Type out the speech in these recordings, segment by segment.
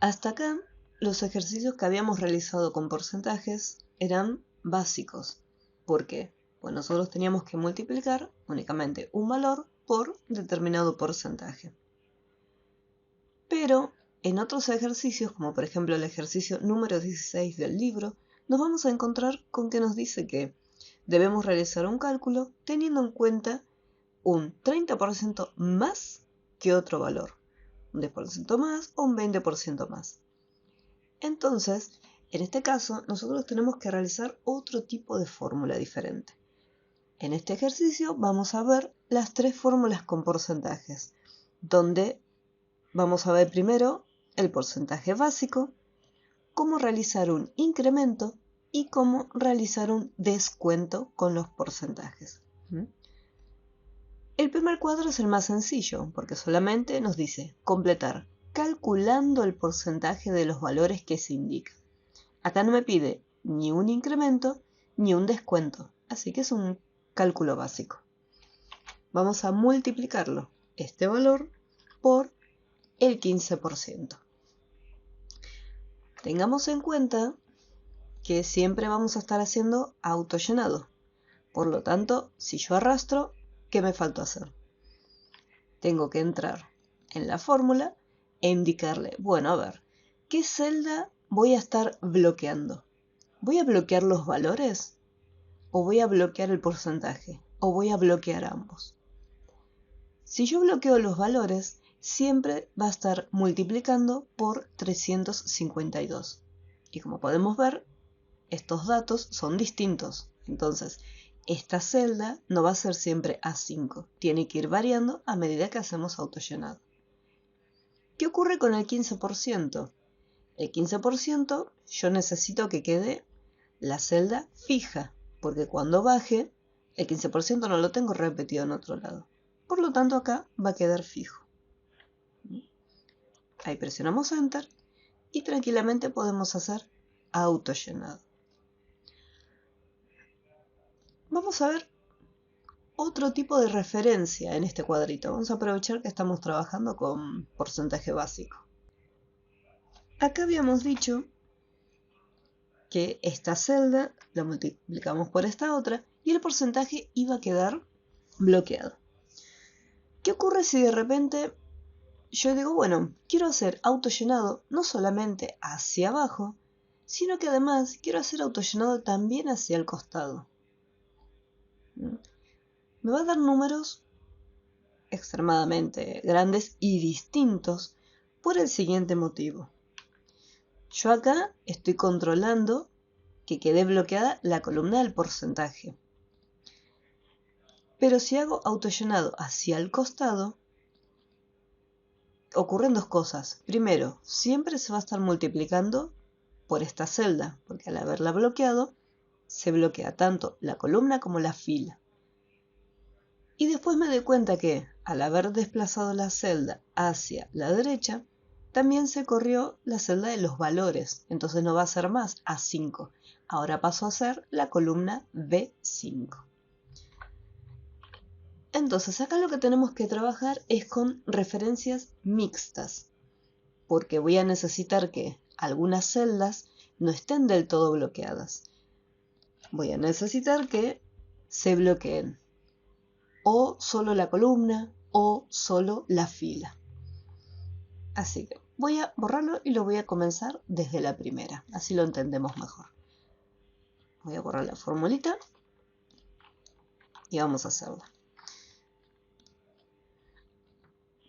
Hasta acá, los ejercicios que habíamos realizado con porcentajes eran básicos. ¿Por qué? Pues nosotros teníamos que multiplicar únicamente un valor por determinado porcentaje. Pero en otros ejercicios, como por ejemplo el ejercicio número 16 del libro, nos vamos a encontrar con que nos dice que debemos realizar un cálculo teniendo en cuenta un 30% más que otro valor, un 10% más o un 20% más. Entonces, en este caso, nosotros tenemos que realizar otro tipo de fórmula diferente. En este ejercicio vamos a ver las tres fórmulas con porcentajes, donde vamos a ver primero el porcentaje básico, cómo realizar un incremento y cómo realizar un descuento con los porcentajes. El primer cuadro es el más sencillo, porque solamente nos dice completar calculando el porcentaje de los valores que se indican. Acá no me pide ni un incremento ni un descuento, así que es un cálculo básico. Vamos a multiplicarlo, este valor, por el 15%. Tengamos en cuenta que siempre vamos a estar haciendo autollenado. Por lo tanto, si yo arrastro, ¿qué me faltó hacer? Tengo que entrar en la fórmula e indicarle, bueno, a ver, ¿qué celda voy a estar bloqueando? ¿Voy a bloquear los valores? ¿O voy a bloquear el porcentaje? ¿O voy a bloquear ambos? Si yo bloqueo los valores, siempre va a estar multiplicando por 352. Y como podemos ver, estos datos son distintos. Entonces, esta celda no va a ser siempre A5. Tiene que ir variando a medida que hacemos autollenado. ¿Qué ocurre con el 15%? El 15% yo necesito que quede la celda fija, porque cuando baje, el 15% no lo tengo repetido en otro lado. Por lo tanto, acá va a quedar fijo. Ahí presionamos Enter y tranquilamente podemos hacer autollenado. Vamos a ver otro tipo de referencia en este cuadrito. Vamos a aprovechar que estamos trabajando con porcentaje básico. Acá habíamos dicho que esta celda la multiplicamos por esta otra y el porcentaje iba a quedar bloqueado. ¿Qué ocurre si de repente yo digo, bueno, quiero hacer autollenado no solamente hacia abajo, sino que además quiero hacer autollenado también hacia el costado? Me va a dar números extremadamente grandes y distintos por el siguiente motivo. Yo acá estoy controlando que quede bloqueada la columna del porcentaje. Pero si hago autollenado hacia el costado, ocurren dos cosas. Primero, siempre se va a estar multiplicando por esta celda, porque al haberla bloqueado, se bloquea tanto la columna como la fila. Y después me doy cuenta que, al haber desplazado la celda hacia la derecha, también se corrió la celda de los valores, entonces no va a ser más A5. Ahora paso a ser la columna B5. Entonces acá lo que tenemos que trabajar es con referencias mixtas, porque voy a necesitar que algunas celdas no estén del todo bloqueadas. Voy a necesitar que se bloqueen o solo la columna o solo la fila. Así que voy a borrarlo y lo voy a comenzar desde la primera, así lo entendemos mejor. Voy a borrar la formulita y vamos a hacerla.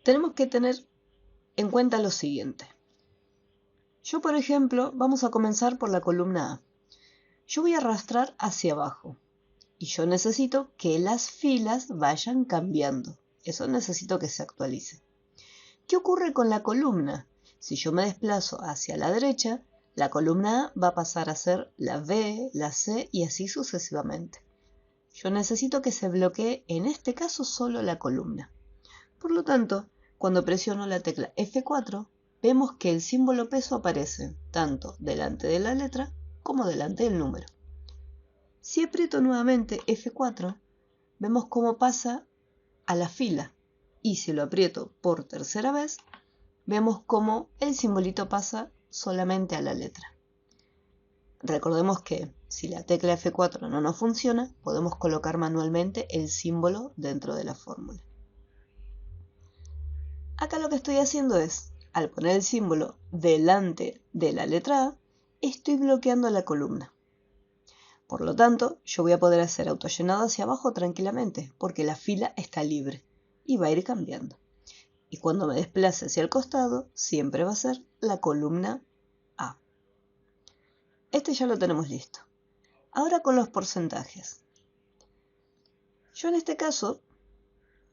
Tenemos que tener en cuenta lo siguiente. Yo, por ejemplo, vamos a comenzar por la columna A. Yo voy a arrastrar hacia abajo y yo necesito que las filas vayan cambiando. Eso necesito que se actualice. ¿Qué ocurre con la columna? Si yo me desplazo hacia la derecha, la columna A va a pasar a ser la B, la C y así sucesivamente. Yo necesito que se bloquee en este caso solo la columna. Por lo tanto, cuando presiono la tecla F4, vemos que el símbolo peso aparece tanto delante de la letra como delante del número. Si aprieto nuevamente F4, vemos cómo pasa a la fila. Y si lo aprieto por tercera vez, vemos cómo el simbolito pasa solamente a la letra. Recordemos que si la tecla F4 no nos funciona, podemos colocar manualmente el símbolo dentro de la fórmula. Acá lo que estoy haciendo es, al poner el símbolo delante de la letra A, estoy bloqueando la columna. Por lo tanto, yo voy a poder hacer autollenado hacia abajo tranquilamente, porque la fila está libre y va a ir cambiando. Y cuando me desplace hacia el costado, siempre va a ser la columna A. Este ya lo tenemos listo. Ahora con los porcentajes. Yo en este caso,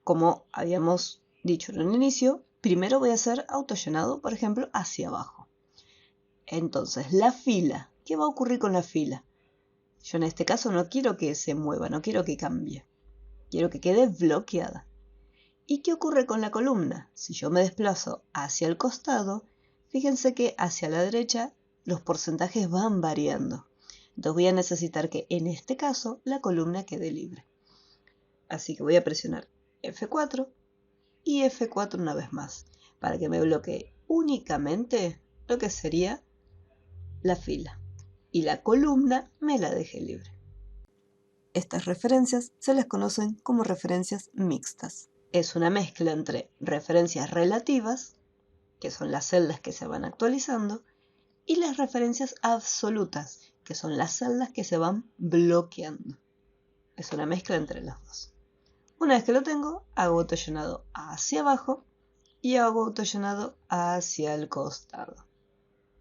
como habíamos dicho en un inicio, primero voy a hacer autollenado, por ejemplo, hacia abajo. Entonces, la fila, ¿qué va a ocurrir con la fila? Yo en este caso no quiero que se mueva, no quiero que cambie. Quiero que quede bloqueada. ¿Y qué ocurre con la columna? Si yo me desplazo hacia el costado, fíjense que hacia la derecha los porcentajes van variando. Entonces voy a necesitar que en este caso la columna quede libre. Así que voy a presionar F4 y F4 una vez más, para que me bloquee únicamente lo que sería la fila. Y la columna me la deje libre. Estas referencias se les conocen como referencias mixtas. Es una mezcla entre referencias relativas, que son las celdas que se van actualizando, y las referencias absolutas, que son las celdas que se van bloqueando. Es una mezcla entre las dos. Una vez que lo tengo, hago autollenado hacia abajo y hago autollenado hacia el costado.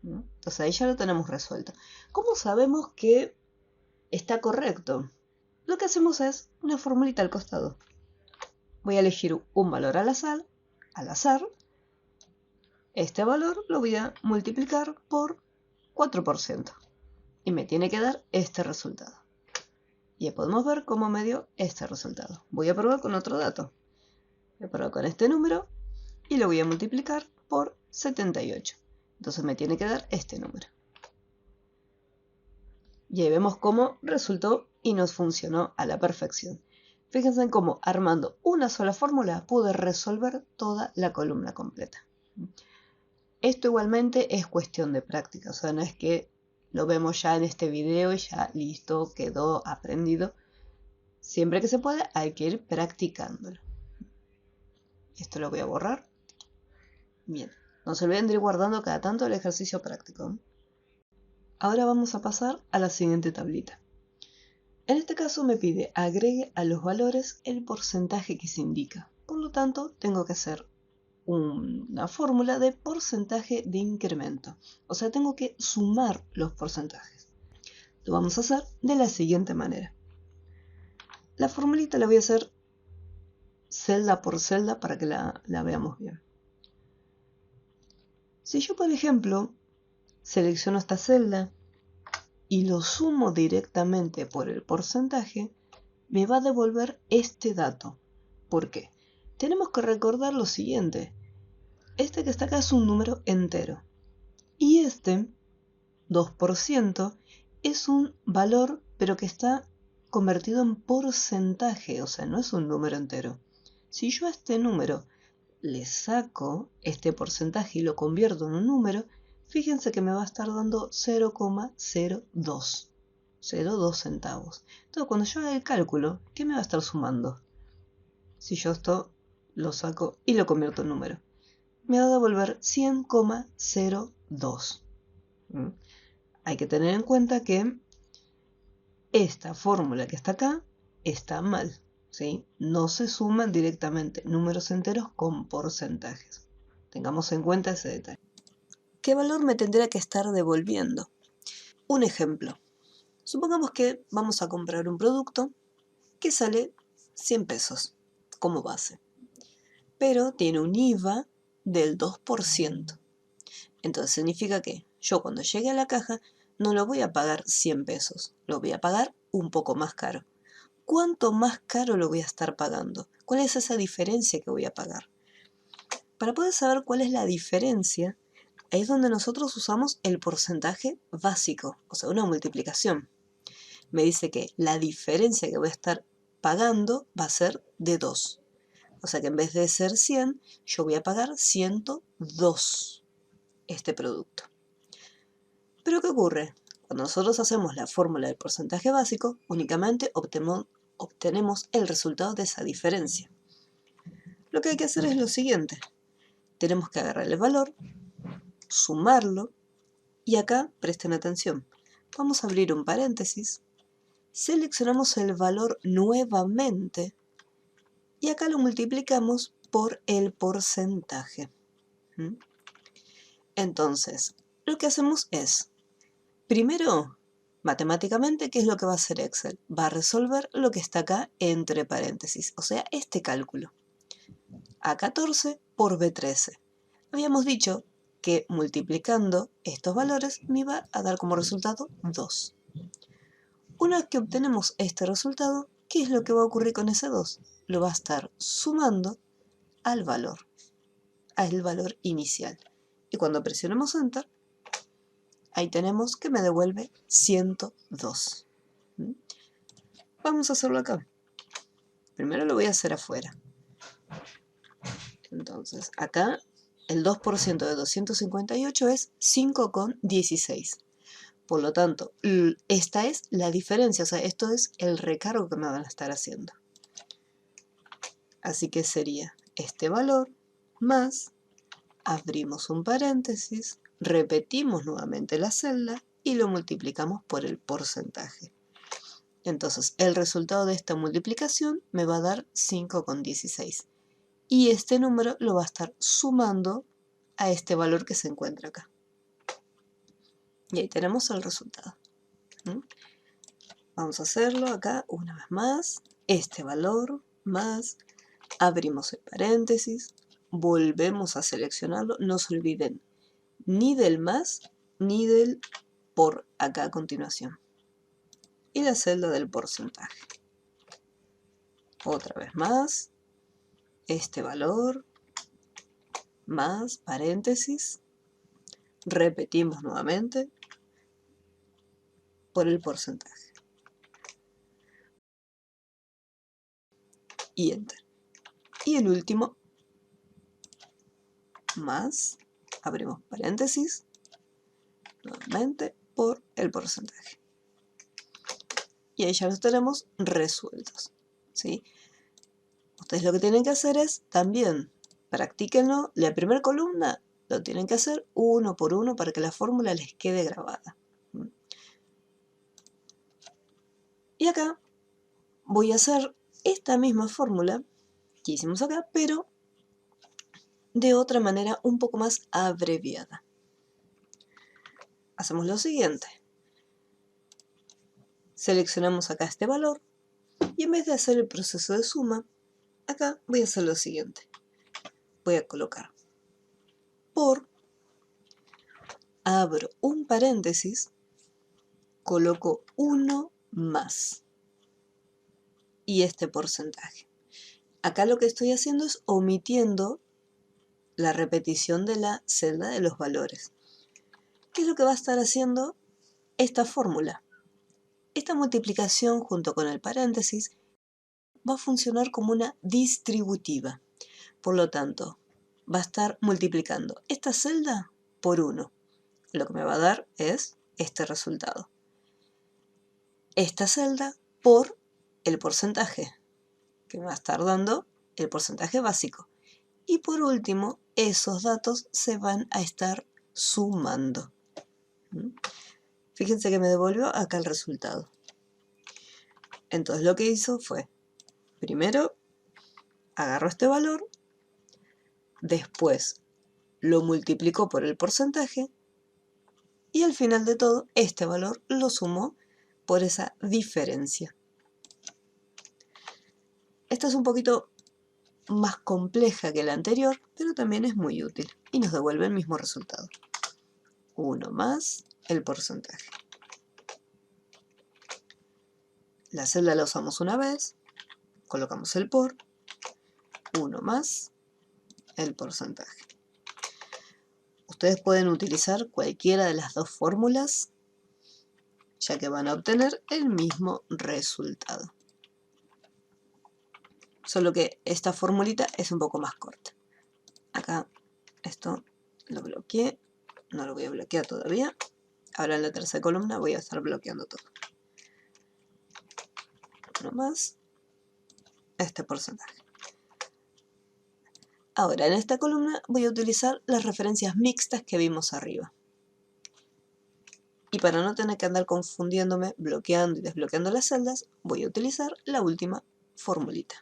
Entonces ahí ya lo tenemos resuelto. ¿Cómo sabemos que está correcto? Lo que hacemos es una formulita al costado. Voy a elegir un valor al azar. Este valor lo voy a multiplicar por 4%. Y me tiene que dar este resultado. Y ya podemos ver cómo me dio este resultado. Voy a probar con otro dato. Voy a probar con este número y lo voy a multiplicar por 78. Entonces me tiene que dar este número. Y ahí vemos cómo resultó y nos funcionó a la perfección. Fíjense en cómo armando una sola fórmula pude resolver toda la columna completa. Esto igualmente es cuestión de práctica, o sea, no es que lo vemos ya en este video y ya listo, quedó aprendido. Siempre que se pueda hay que ir practicándolo. Esto lo voy a borrar. Bien, no se olviden de ir guardando cada tanto el ejercicio práctico. Ahora vamos a pasar a la siguiente tablita. En este caso me pide agregue a los valores el porcentaje que se indica. Por lo tanto, tengo que hacer una fórmula de porcentaje de incremento. O sea, tengo que sumar los porcentajes. Lo vamos a hacer de la siguiente manera. La formulita la voy a hacer celda por celda para que la veamos bien. Si yo, por ejemplo, selecciono esta celda y lo sumo directamente por el porcentaje, me va a devolver este dato. ¿Por qué? Tenemos que recordar lo siguiente. Este que está acá es un número entero. Y este, 2%, es un valor, pero que está convertido en porcentaje, o sea, no es un número entero. Si yo a este número le saco este porcentaje y lo convierto en un número, fíjense que me va a estar dando 0,02. 0,2 centavos. Entonces, cuando yo haga el cálculo, ¿qué me va a estar sumando? Si yo esto lo saco y lo convierto en número, me va a devolver 100,02. Hay que tener en cuenta que esta fórmula que está acá está mal, ¿sí? No se suman directamente números enteros con porcentajes. Tengamos en cuenta ese detalle. ¿Qué valor me tendrá que estar devolviendo? Un ejemplo. Supongamos que vamos a comprar un producto que sale 100 pesos como base, pero tiene un IVA del 2%. Entonces significa que yo cuando llegue a la caja no lo voy a pagar 100 pesos, lo voy a pagar un poco más caro. ¿Cuánto más caro lo voy a estar pagando? ¿Cuál es esa diferencia que voy a pagar? Para poder saber cuál es la diferencia, ahí es donde nosotros usamos el porcentaje básico, o sea, una multiplicación. Me dice que la diferencia que voy a estar pagando va a ser de 2. O sea que en vez de ser 100, yo voy a pagar 102 este producto. Pero ¿qué ocurre? Cuando nosotros hacemos la fórmula del porcentaje básico, únicamente obtenemos el resultado de esa diferencia. Lo que hay que hacer es lo siguiente. Tenemos que agarrar el valor, sumarlo, y acá presten atención. Vamos a abrir un paréntesis, seleccionamos el valor nuevamente y acá lo multiplicamos por el porcentaje. Entonces, lo que hacemos es, primero, matemáticamente, ¿qué es lo que va a hacer Excel? Va a resolver lo que está acá entre paréntesis, o sea, este cálculo. A14 por B13. Habíamos dicho que multiplicando estos valores me iba a dar como resultado 2. Una vez que obtenemos este resultado, ¿qué es lo que va a ocurrir con ese 2? Lo va a estar sumando al valor inicial. Y cuando presionemos Enter, ahí tenemos que me devuelve 102. Vamos a hacerlo acá. Primero lo voy a hacer afuera. Entonces, acá el 2% de 258 es 5,16. Por lo tanto, esta es la diferencia, o sea, esto es el recargo que me van a estar haciendo. Así que sería este valor más, abrimos un paréntesis, repetimos nuevamente la celda y lo multiplicamos por el porcentaje. Entonces, el resultado de esta multiplicación me va a dar 5,16. Y este número lo va a estar sumando a este valor que se encuentra acá. Y ahí tenemos el resultado. Vamos a hacerlo acá una vez más. Este valor más, abrimos el paréntesis, volvemos a seleccionarlo. No se olviden ni del más ni del por acá a continuación. Y la celda del porcentaje. Otra vez más. Este valor más paréntesis. Repetimos nuevamente por el porcentaje. Y Enter. Y el último, más, abrimos paréntesis, nuevamente por el porcentaje. Y ahí ya los tenemos resueltos, ¿sí? Ustedes lo que tienen que hacer es también, practíquenlo, la primera columna lo tienen que hacer uno por uno para que la fórmula les quede grabada. Y acá voy a hacer esta misma fórmula que hicimos acá, pero de otra manera un poco más abreviada. Hacemos lo siguiente. Seleccionamos acá este valor y en vez de hacer el proceso de suma, acá voy a hacer lo siguiente. Voy a colocar por, abro un paréntesis, coloco 1 más y este porcentaje. Acá lo que estoy haciendo es omitiendo la repetición de la celda de los valores. ¿Qué es lo que va a estar haciendo esta fórmula? Esta multiplicación junto con el paréntesis va a funcionar como una distributiva. Por lo tanto, va a estar multiplicando esta celda por 1. Lo que me va a dar es este resultado. Esta celda por el porcentaje, que me va a estar dando el porcentaje básico. Y por último, esos datos se van a estar sumando. Fíjense que me devolvió acá el resultado. Entonces lo que hizo fue, primero agarró este valor, después lo multiplicó por el porcentaje y al final de todo este valor lo sumó por esa diferencia. Esta es un poquito más compleja que la anterior, pero también es muy útil y nos devuelve el mismo resultado. 1 más el porcentaje. La celda la usamos una vez, colocamos el por, 1 más el porcentaje. Ustedes pueden utilizar cualquiera de las dos fórmulas, ya que van a obtener el mismo resultado. solo que esta formulita es un poco más corta. Acá esto lo bloqueé, no lo voy a bloquear todavía. Ahora en la tercera columna voy a estar bloqueando todo. Uno más, este porcentaje. Ahora en esta columna voy a utilizar las referencias mixtas que vimos arriba. Y para no tener que andar confundiéndome, bloqueando y desbloqueando las celdas, voy a utilizar la última formulita.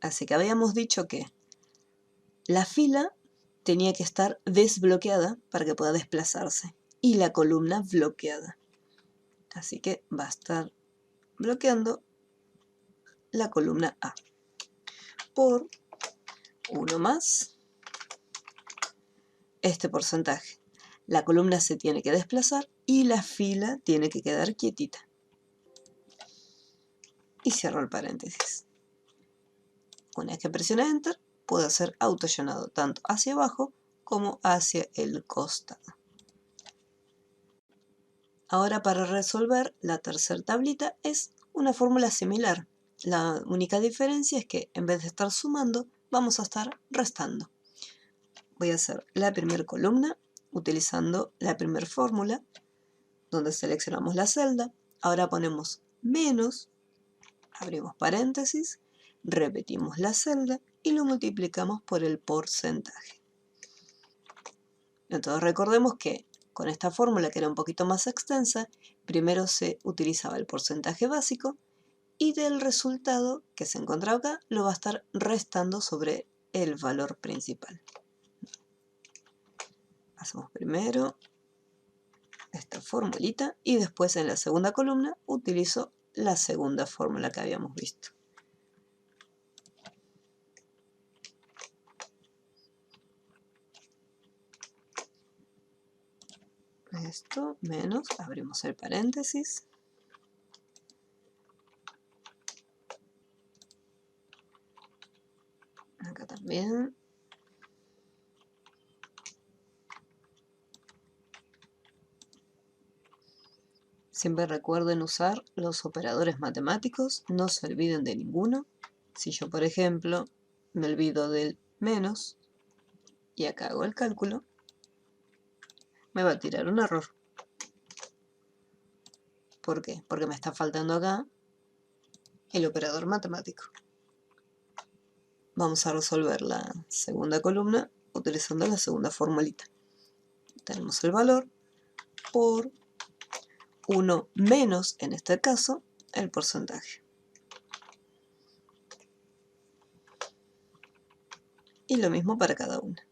Así que habíamos dicho que la fila tenía que estar desbloqueada para que pueda desplazarse y la columna bloqueada. Así que va a estar bloqueando la columna A por 1 más este porcentaje. La columna se tiene que desplazar y la fila tiene que quedar quietita. Y cierro el paréntesis. Una vez que presione Enter, puedo hacer autollenado tanto hacia abajo como hacia el costado. Ahora para resolver la tercera tablita es una fórmula similar. La única diferencia es que en vez de estar sumando, vamos a estar restando. Voy a hacer la primera columna utilizando la primera fórmula, donde seleccionamos la celda. Ahora ponemos menos, abrimos paréntesis, repetimos la celda y lo multiplicamos por el porcentaje. Entonces recordemos que con esta fórmula, que era un poquito más extensa, primero se utilizaba el porcentaje básico y del resultado que se encuentra acá lo va a estar restando sobre el valor principal. Hacemos primero esta formulita y después en la segunda columna utilizo la segunda fórmula que habíamos visto. Esto menos, abrimos el paréntesis. Acá también. Siempre recuerden usar los operadores matemáticos, no se olviden de ninguno. Si yo, por ejemplo, me olvido del menos y acá hago el cálculo, me va a tirar un error. ¿Por qué? Porque me está faltando acá el operador matemático. Vamos a resolver la segunda columna utilizando la segunda formulita. Tenemos el valor por 1 menos, en este caso, el porcentaje. Y lo mismo para cada una.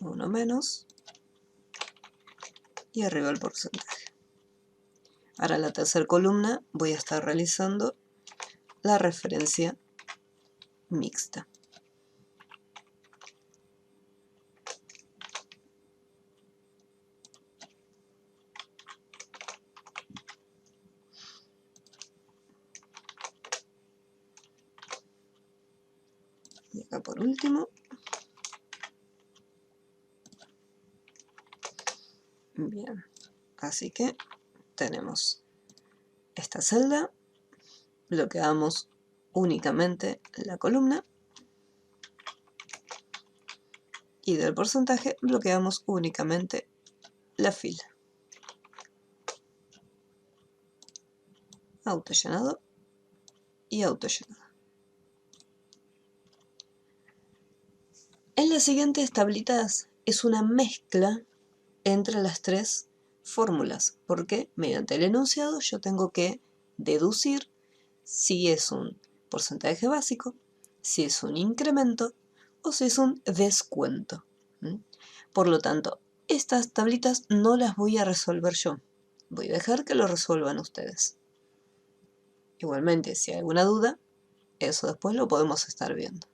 1 menos y arriba el porcentaje. Ahora en la tercera columna voy a estar realizando la referencia mixta. Y acá por último, bien, así que tenemos esta celda, bloqueamos únicamente la columna y del porcentaje bloqueamos únicamente la fila. Autollenado y autollenado. En las siguientes tablitas es una mezcla entre las tres fórmulas, porque mediante el enunciado yo tengo que deducir si es un porcentaje básico, si es un incremento o si es un descuento. Por lo tanto, estas tablitas no las voy a resolver yo, voy a dejar que lo resuelvan ustedes. Igualmente, si hay alguna duda, eso después lo podemos estar viendo.